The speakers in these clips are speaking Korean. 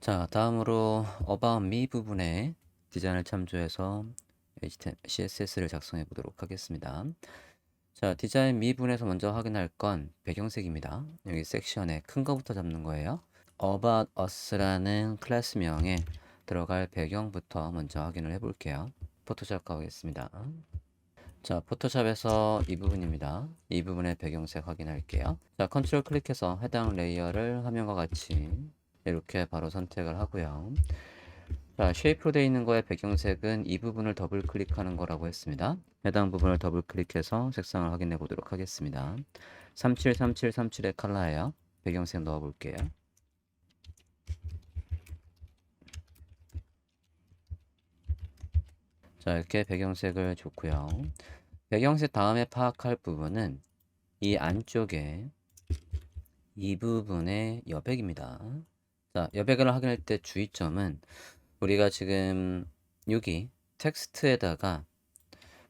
자, 다음으로 About Me 부분에 디자인을 참조해서 CSS를 작성해 보도록 하겠습니다. 자, 디자인 미 부분에서 먼저 확인할 건 배경색입니다. 여기 섹션에 큰 거부터 잡는 거예요. About Us라는 클래스명에 들어갈 배경부터 먼저 확인을 해 볼게요. 포토샵 가보겠습니다. 자, 포토샵에서 이 부분입니다. 이 부분의 배경색 확인할게요. 자, 컨트롤 클릭해서 해당 레이어를 화면과 같이 이렇게 바로 선택을 하고요. 자, 쉐이프로 되어 있는 거의 배경색은 이 부분을 더블 클릭하는 거라고 했습니다. 해당 부분을 더블 클릭해서 색상을 확인해 보도록 하겠습니다. 373737의 컬러예요. 배경색 넣어 볼게요. 자, 이렇게 배경색을 줬고요. 배경색 다음에 파악할 부분은 이 안쪽에 이 부분의 여백입니다. 자, 여백을 확인할 때 주의점은 우리가 지금 여기 텍스트에다가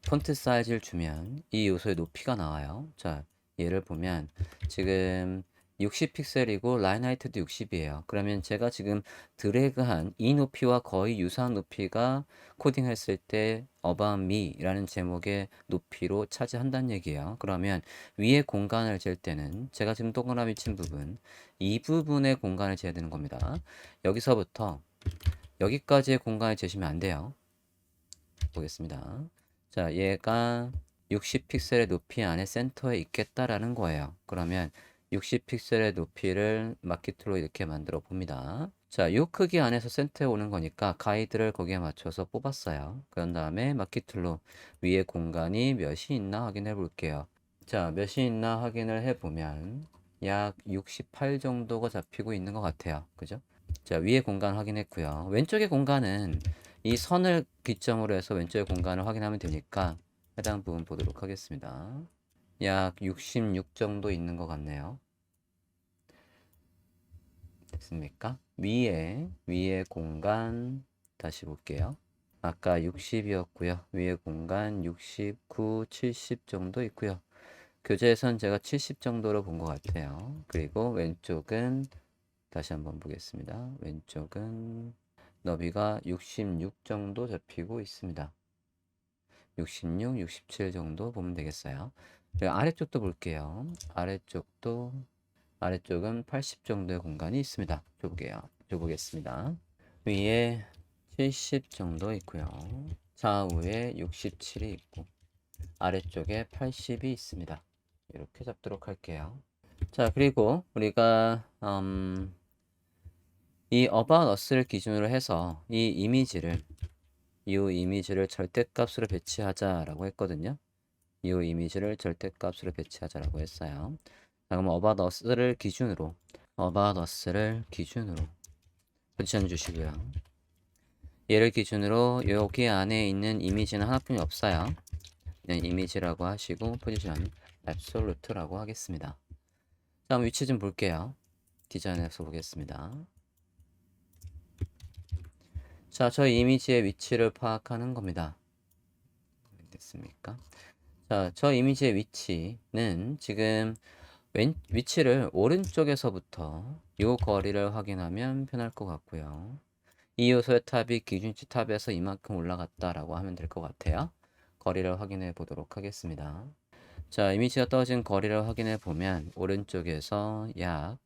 폰트 사이즈를 주면 이 요소의 높이가 나와요. 자, 얘를 보면 지금 60픽셀이고 라인 하이트도 60이에요. 그러면 제가 지금 드래그한 이 높이와 거의 유사한 높이가 코딩했을 때 About Me라는 제목의 높이로 차지한다는 얘기예요. 그러면 위에 공간을 잴 때는 제가 지금 동그라미 친 부분, 이 부분의 공간을 재야 되는 겁니다. 여기서부터 여기까지의 공간을 재시면 안 돼요. 보겠습니다. 자, 얘가 60픽셀의 높이 안에 센터에 있겠다라는 거예요. 그러면 60픽셀의 높이를 마켓툴로 이렇게 만들어 봅니다. 자, 이 크기 안에서 센터에 오는 거니까 가이드를 거기에 맞춰서 뽑았어요. 그런 다음에 마켓툴로 위에 공간이 몇이 있나 확인해 볼게요. 자, 몇이 있나 확인을 해보면 약 68 정도가 잡히고 있는 것 같아요. 그죠? 자, 위에 공간 확인했고요. 왼쪽의 공간은 이 선을 기점으로 해서 왼쪽의 공간을 확인하면 되니까 해당 부분 보도록 하겠습니다. 약 66 정도 있는 것 같네요. 됐습니까? 위에 공간 다시 볼게요. 아까 60이었고요. 위에 공간 69, 70 정도 있고요. 교재에선 제가 70 정도로 본 것 같아요. 그리고 왼쪽은 다시 한번 보겠습니다. 왼쪽은 너비가 66 정도 잡히고 있습니다. 66, 67 정도 보면 되겠어요. 그리고 아래쪽도 볼게요. 아래쪽은 80 정도의 공간이 있습니다. 줘보겠습니다. 위에 70 정도 있고요. 좌우에 67이 있고 아래쪽에 80이 있습니다. 이렇게 잡도록 할게요. 자, 그리고 우리가 이 About Us를 기준으로 해서 이 이미지를 절대값으로 배치하자라고 했거든요. 이 이미지를 절대값으로 배치하자라고 했어요. 자, 그럼 About Us를 기준으로 포지션 주시고요. 얘를 기준으로 여기 안에 있는 이미지는 하나뿐이 없어요. 그냥 이미지라고 하시고 포지션 absolute라고 하겠습니다. 자, 그럼 위치 좀 볼게요. 디자인에서 보겠습니다. 자, 저 이미지의 위치를 파악하는 겁니다. 됐습니까? 자, 저 이미지의 위치는 지금 위치를 오른쪽에서부터 이 거리를 확인하면 편할 것 같고요. 이 요소의 탑이 기준치 탑에서 이만큼 올라갔다라고 하면 될 것 같아요. 거리를 확인해 보도록 하겠습니다. 자, 이미지가 떨어진 거리를 확인해 보면 오른쪽에서 약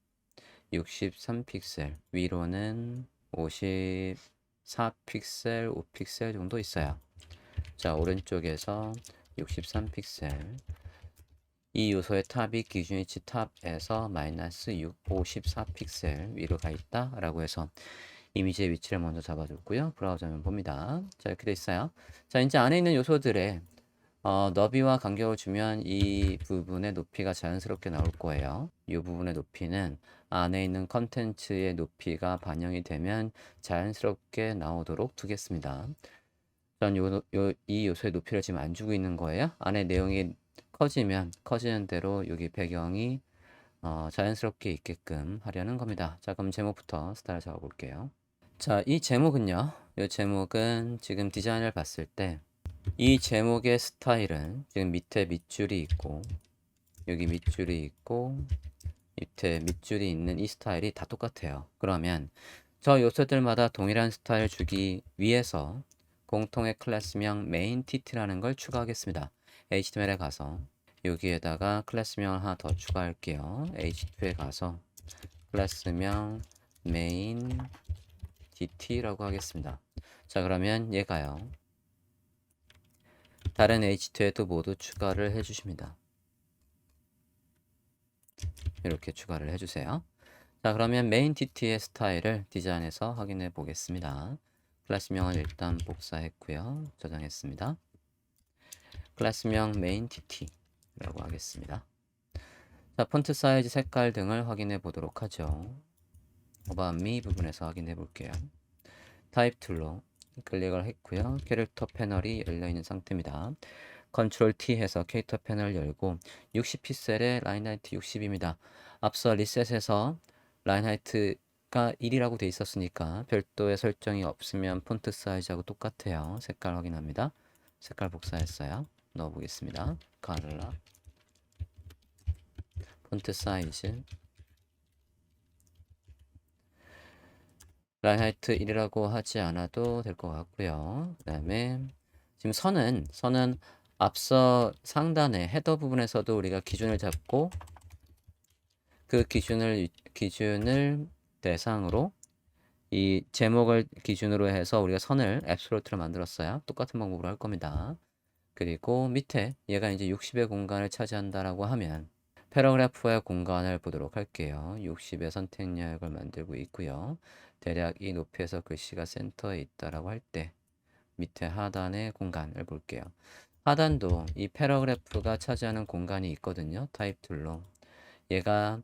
63픽셀, 위로는 54픽셀, 5픽셀 정도 있어요. 자, 오른쪽에서 63픽셀. 이 요소의 탑이 기준위치 탑에서 마이너스 54픽셀 위로 가 있다 라고 해서 이미지의 위치를 먼저 잡아줬고요. 브라우저면 봅니다. 자, 이렇게 돼 있어요. 자, 이제 안에 있는 요소들의 너비와 간격을 주면 이 부분의 높이가 자연스럽게 나올 거예요. 이 부분의 높이는 안에 있는 컨텐츠의 높이가 반영이 되면 자연스럽게 나오도록 두겠습니다. 전 이 요소의 높이를 지금 안 주고 있는 거예요. 안에 내용이 커지면 커지는 대로 여기 배경이 자연스럽게 있게끔 하려는 겁니다. 자, 그럼 제목부터 스타일 잡아 볼게요. 자, 이 제목은 지금 디자인을 봤을 때 이 제목의 스타일은 지금 밑에 밑줄이 있고 여기 밑줄이 있고 밑에 밑줄이 있는 이 스타일이 다 똑같아요. 그러면 저 요소들마다 동일한 스타일 주기 위해서 공통의 클래스명 main-tt라는 걸 추가하겠습니다. HTML에 가서 여기에다가 클래스명을 하나 더 추가할게요. h2에 가서 클래스명 main-tt라고 하겠습니다. 자, 그러면 얘가요. 다른 h2에도 모두 추가를 해주십니다. 이렇게 추가를 해주세요. 자, 그러면 main-tt의 스타일을 디자인해서 확인해 보겠습니다. 클래스명을 일단 복사했고요. 저장했습니다. 클래스명 main-tt라고 하겠습니다. 자, 폰트 사이즈, 색깔 등을 확인해 보도록 하죠. About Me 부분에서 확인해 볼게요. 타입 툴로 클릭을 했고요. 캐릭터 패널이 열려 있는 상태입니다. 컨트롤 T 해서 캐릭터 패널 열고 60픽셀의 라인 하이트 60입니다. 앞서 리셋에서 라인 하이트가 1이라고 돼 있었으니까 별도의 설정이 없으면 폰트 사이즈하고 똑같아요. 색깔 확인합니다. 색깔 복사했어요. 넣어보겠습니다. 컬러 폰트 사이즈 라인 하이트 1이라고 하지 않아도 될 것 같고요. 그 다음에 지금 선은 앞서 상단의 헤더 부분에서도 우리가 기준을 잡고 그 기준을 대상으로 이 제목을 기준으로 해서 우리가 선을 앱솔루트로 만들었어요. 똑같은 방법으로 할 겁니다. 그리고 밑에 얘가 이제 60의 공간을 차지한다라고 하면 패러그래프의 공간을 보도록 할게요. 60의 선택역을 만들고 있고요. 대략 이 높이에서 글씨가 센터에 있다라고 할 때 밑에 하단의 공간을 볼게요. 하단도 이 패러그래프가 차지하는 공간이 있거든요. 타입 툴로. 얘가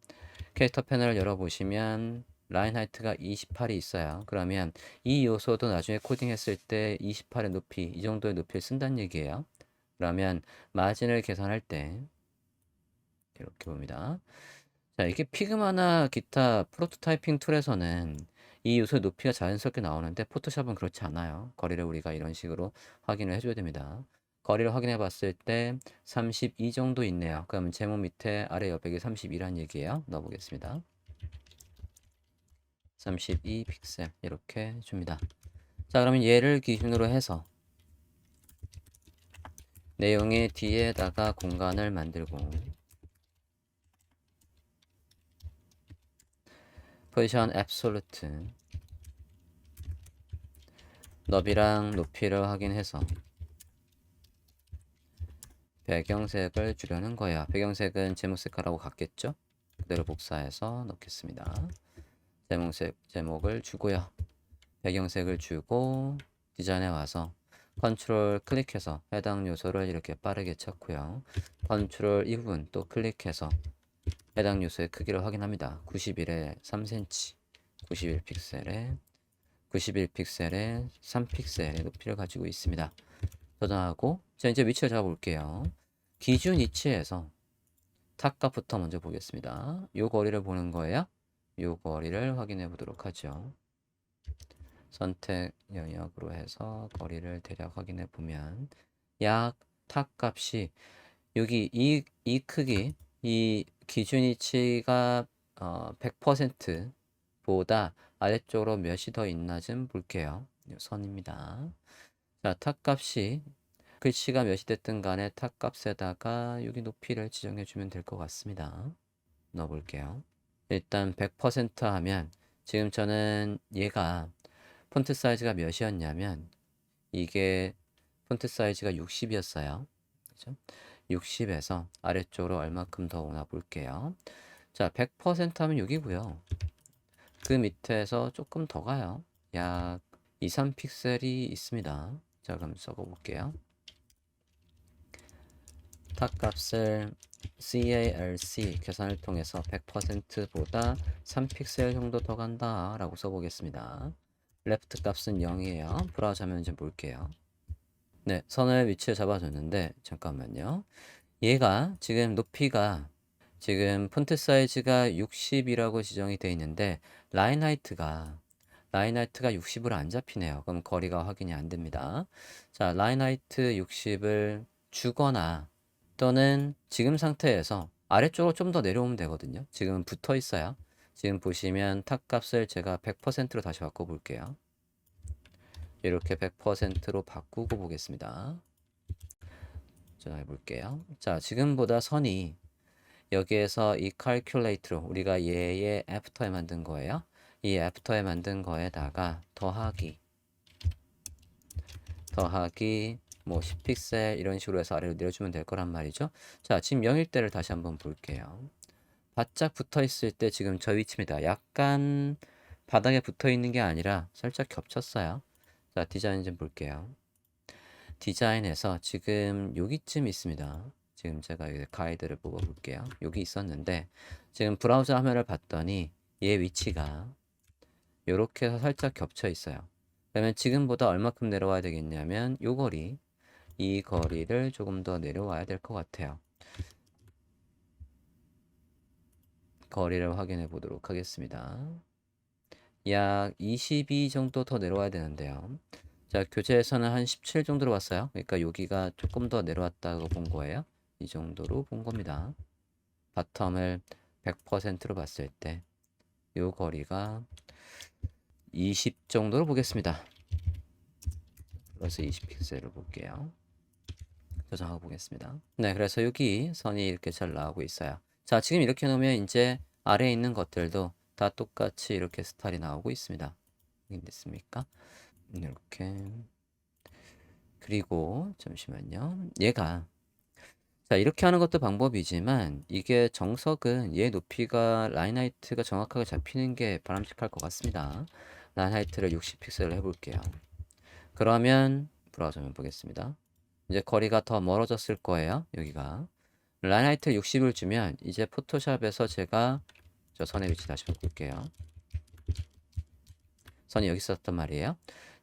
캐릭터 패널을 열어보시면 라인 하이트가 28이 있어요. 그러면 이 요소도 나중에 코딩했을 때 28의 높이, 이 정도의 높이를 쓴다는 얘기예요. 그러면 마진을 계산할 때 이렇게 봅니다. 자, 이게 피그마나 기타 프로토타이핑 툴에서는 이 요소의 높이가 자연스럽게 나오는데 포토샵은 그렇지 않아요. 거리를 우리가 이런 식으로 확인을 해줘야 됩니다. 거리를 확인해 봤을 때 32 정도 있네요. 그러면 제목 밑에 아래 여백이 32란 얘기예요. 넣어보겠습니다. 32 픽셀 이렇게 줍니다. 자, 그러면 얘를 기준으로 해서 내용의 뒤에다가 공간을 만들고 포지션 앱솔루트 너비랑 높이를 확인해서 배경색을 주려는 거예요. 배경색은 제목 색깔하고 같겠죠? 그대로 복사해서 넣겠습니다. 제목을 주고요. 배경색을 주고 디자인에 와서 컨트롤 클릭해서 해당 요소를 이렇게 빠르게 찾고요. 컨트롤 이 부분 또 클릭해서 해당 요소의 크기를 확인합니다. 91에 3cm, 91픽셀에 3픽셀의 높이를 가지고 있습니다. 저장하고 자, 이제 위치를 잡아볼게요. 기준 위치에서 탑값부터 먼저 보겠습니다. 요 거리를 보는 거예요. 요 거리를 확인해 보도록 하죠. 선택 영역으로 해서 거리를 대략 확인해 보면 약 탑값이 여기 이 크기 이 기준 위치가 100% 보다 아래쪽으로 몇이 더 있나 좀 볼게요. 선입니다. 자, 탑값이 글씨가 몇이 됐든 간에 탑값에다가 여기 높이를 지정해 주면 될 것 같습니다. 넣어 볼게요. 일단 100% 하면 지금 저는 얘가 폰트 사이즈가 몇이었냐면 이게 폰트 사이즈가 60이었어요. 그죠? 60에서 아래쪽으로 얼마큼 더 오나 볼게요. 자, 100% 하면 여기고요. 그 밑에서 조금 더 가요. 약 2, 3픽셀이 있습니다. 자, 그럼 써보 볼게요. 탑값을 CALC 계산을 통해서 100%보다 3픽셀 정도 더 간다 라고 써보겠습니다. 레프트 값은 0이에요. 브라우저 화면 좀 볼게요. 네, 선을 위치에 잡아줬는데 잠깐만요. 얘가 지금 높이가 지금 폰트 사이즈가 60이라고 지정이 되어 있는데 라인 하이트가 60으로 안 잡히네요. 그럼 거리가 확인이 안 됩니다. 자, 라인 하이트 60을 주거나 또는 지금 상태에서 아래쪽으로 좀 더 내려오면 되거든요. 지금 붙어 있어요. 지금 보시면 탑 값을 제가 100%로 다시 바꿔볼게요. 이렇게 100%로 바꾸고 보겠습니다. 자, 해볼게요. 자, 지금보다 선이 여기에서 이 calculate로 우리가 얘의 after에 만든 거예요. 이 after에 만든 거에다가 더하기 뭐 10픽셀 이런 식으로 해서 아래로 내려주면 될 거란 말이죠. 자, 지금 0일 때를 다시 한번 볼게요. 바짝 붙어 있을 때 지금 저 위치입니다. 약간 바닥에 붙어 있는 게 아니라 살짝 겹쳤어요. 자, 디자인 좀 볼게요. 디자인에서 지금 여기쯤 있습니다. 지금 제가 여기 가이드를 뽑아볼게요. 여기 있었는데 지금 브라우저 화면을 봤더니 얘 위치가 이렇게 해서 살짝 겹쳐 있어요. 그러면 지금보다 얼마큼 내려와야 되겠냐면 이 거리를 조금 더 내려와야 될 것 같아요. 거리를 확인해 보도록 하겠습니다. 약 22 정도 더 내려와야 되는데요. 자, 교재에서는 한 17 정도로 왔어요. 그러니까 여기가 조금 더 내려왔다고 본 거예요. 이 정도로 본 겁니다. 바텀을 100%로 봤을 때 이 거리가 20 정도로 보겠습니다. 플러스 20픽셀을 볼게요. 조정하고 보겠습니다. 네, 그래서 여기 선이 이렇게 잘 나오고 있어요. 자, 지금 이렇게 놓으면 이제 아래에 있는 것들도 다 똑같이 이렇게 스타일이 나오고 있습니다. 확인됐습니까? 이렇게. 그리고 잠시만요. 자, 이렇게 하는 것도 방법이지만 이게 정석은 얘 높이가 라인 하이트가 정확하게 잡히는 게 바람직할 것 같습니다. 라인 하이트를 60픽셀로 해볼게요. 그러면 브라우저면 보겠습니다. 이제 거리가 더 멀어졌을 거예요. 여기가 라인 하이트 60을 주면 이제 포토샵에서 제가 저 선의 위치 다시 바꿀게요. 선이 여기 있었단 말이에요.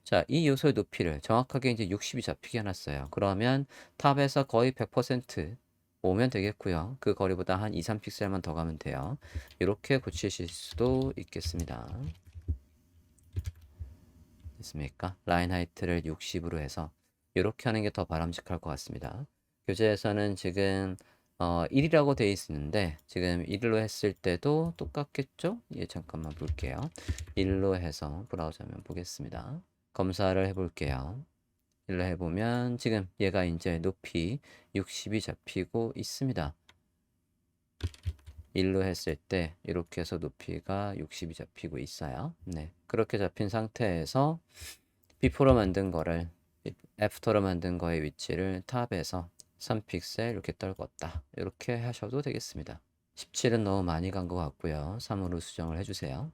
자, 이 요소의 높이를 정확하게 이제 60이 잡히게 해놨어요. 그러면 탑에서 거의 100% 오면 되겠고요. 그 거리보다 한 2, 3픽셀만 더 가면 돼요. 이렇게 고치실 수도 있겠습니다. 됐습니까? 라인 하이트를 60으로 해서 이렇게 하는 게 더 바람직할 것 같습니다. 교재에서는 지금 1이라고 되어 있는데 지금 1로 했을 때도 똑같겠죠? 예, 잠깐만 볼게요. 1로 해서 브라우저면 보겠습니다. 검사를 해볼게요. 1로 해보면 지금 얘가 이제 높이 60이 잡히고 있습니다. 1로 했을 때 이렇게 해서 높이가 60이 잡히고 있어요. 네, 그렇게 잡힌 상태에서 before로 만든 거를 after로 만든 거의 위치를 탑에서 3픽셀 이렇게 떨궜다. 이렇게 하셔도 되겠습니다. 17은 너무 많이 간 것 같고요. 3으로 수정을 해주세요.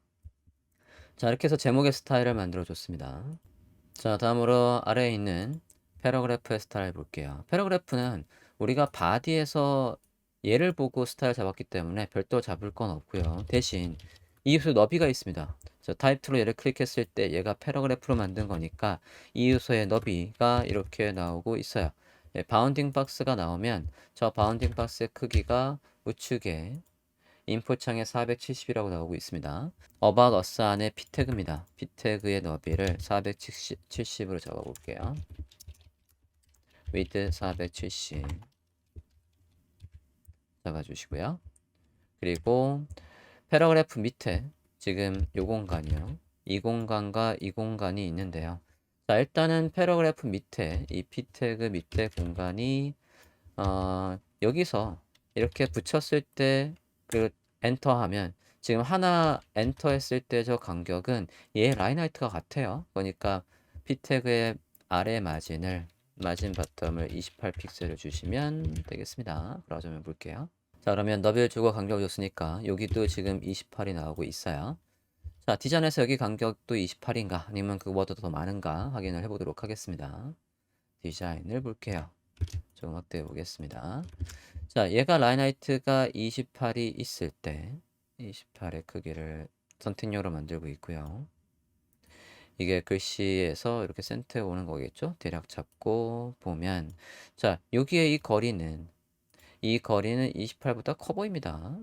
자, 이렇게 해서 제목의 스타일을 만들어 줬습니다. 자, 다음으로 아래에 있는 패러그래프의 스타일 볼게요. 패러그래프는 우리가 바디에서 얘를 보고 스타일 잡았기 때문에 별도 잡을 건 없고요. 대신 이 요소 너비가 있습니다. 자, 타입 2로 얘를 클릭했을 때 얘가 패러그래프로 만든 거니까 이 요소의 너비가 이렇게 나오고 있어요. 네, 바운딩 박스가 나오면 저 바운딩 박스의 크기가 우측에 인포 창에 470이라고 나오고 있습니다. About Us 안에 p 태그입니다. p 태그의 너비를 470으로 잡아볼게요. width 470 잡아주시고요. 그리고 패러그래프 밑에 지금 이 공간이요. 이 공간과 이 공간이 있는데요. 자, 일단은 패러그래프 밑에 이 p 태그 밑에 공간이 여기서 이렇게 붙였을 때 그 엔터 하면 지금 하나 엔터 했을 때 저 간격은 얘 라인 하이트가 같아요. 그러니까 p 태그의 아래 마진 바텀을 28픽셀을 주시면 되겠습니다. 브라우저면 볼게요. 자, 그러면 너비를 주고 간격을 줬으니까 여기도 지금 28이 나오고 있어요. 자, 디자인에서 여기 간격도 28인가 아니면 그거보다 더 많은가 확인을 해보도록 하겠습니다. 디자인을 볼게요. 조금 확대해 보겠습니다. 자, 얘가 라인 하이트가 28이 있을 때 28의 크기를 선택용으로 만들고 있고요. 이게 글씨에서 이렇게 센터에 오는 거겠죠? 대략 잡고 보면 자, 여기에 이 거리는 28보다 커 보입니다.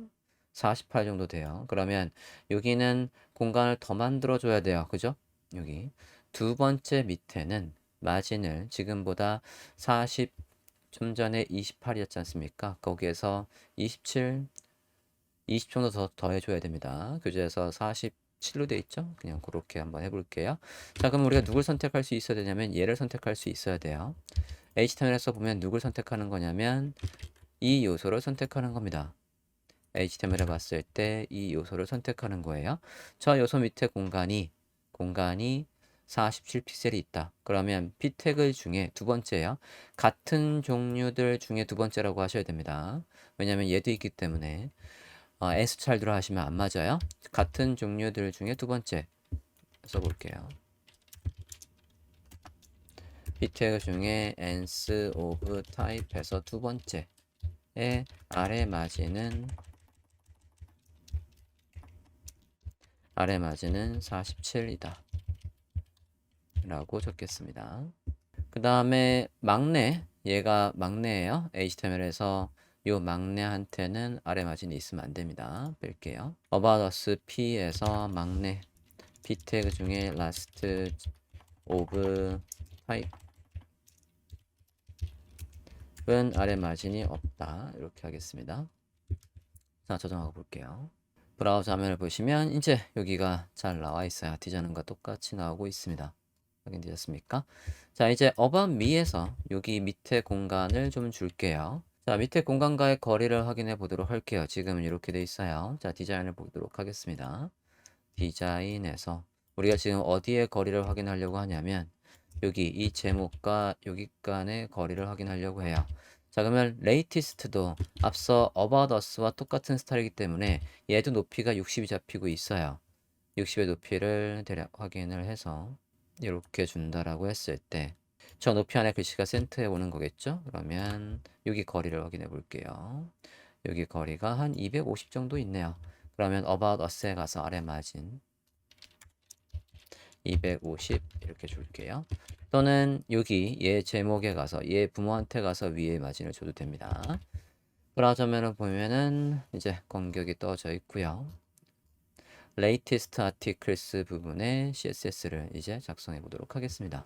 48 정도 돼요. 그러면 여기는 공간을 더 만들어 줘야 돼요. 그죠? 여기 두 번째 밑에는 마진을 지금보다 40 좀 전에 28이었지 않습니까? 거기에서 27, 20 정도 더 더해줘야 됩니다. 교재에서 47로 돼 있죠? 그냥 그렇게 한번 해볼게요. 자, 그럼 우리가 누굴 선택할 수 있어야 되냐면 얘를 선택할 수 있어야 돼요. HTML에서 보면 누굴 선택하는 거냐면 이 요소를 선택하는 겁니다. HTML을 봤을 때 이 요소를 선택하는 거예요. 저 요소 밑에 공간이 47픽셀이 있다. 그러면 p 태그 중에 두 번째예요. 같은 종류들 중에 두 번째라고 하셔야 됩니다. 왜냐면 얘도 있기 때문에 n수찰드로 하시면 안 맞아요. 같은 종류들 중에 두 번째 써볼게요. p 태그 중에 nth of type에서 두 번째의 아래 마진은 47이다. 라고 적겠습니다. 그 다음에 막내, 얘가 막내예요. HTML에서 요 막내한테는 아래 마진이 있으면 안 됩니다. 뺄게요. About Us P에서 막내 P 태그 중에 last of type은 아래 마진이 없다. 이렇게 하겠습니다. 자, 저장하고 볼게요. 브라우저 화면을 보시면 이제 여기가 잘 나와 있어요. 디자인과 똑같이 나오고 있습니다. 확인되셨습니까? 자, 이제 About Me에서 여기 밑에 공간을 좀 줄게요. 자, 밑에 공간과의 거리를 확인해 보도록 할게요. 지금은 이렇게 돼 있어요. 자, 디자인을 보도록 하겠습니다. 디자인에서 우리가 지금 어디에 거리를 확인하려고 하냐면 여기 이 제목과 여기 간의 거리를 확인하려고 해요. 자, 그러면 latest도 앞서 About Us와 똑같은 스타일이기 때문에 얘도 높이가 60이 잡히고 있어요. 60의 높이를 대략 확인을 해서 이렇게 준다라고 했을 때 저 높이 안에 글씨가 센터에 오는 거겠죠? 그러면 여기 거리를 확인해 볼게요. 여기 거리가 한 250 정도 있네요. 그러면 About Us에 가서 아래 마진 250 이렇게 줄게요. 또는 여기 얘 제목에 가서 얘 부모한테 가서 위에 마진을 줘도 됩니다. 브라우저 화면을 보면은 이제 공격이 떠져 있고요. latest articles 부분에 CSS를 이제 작성해 보도록 하겠습니다.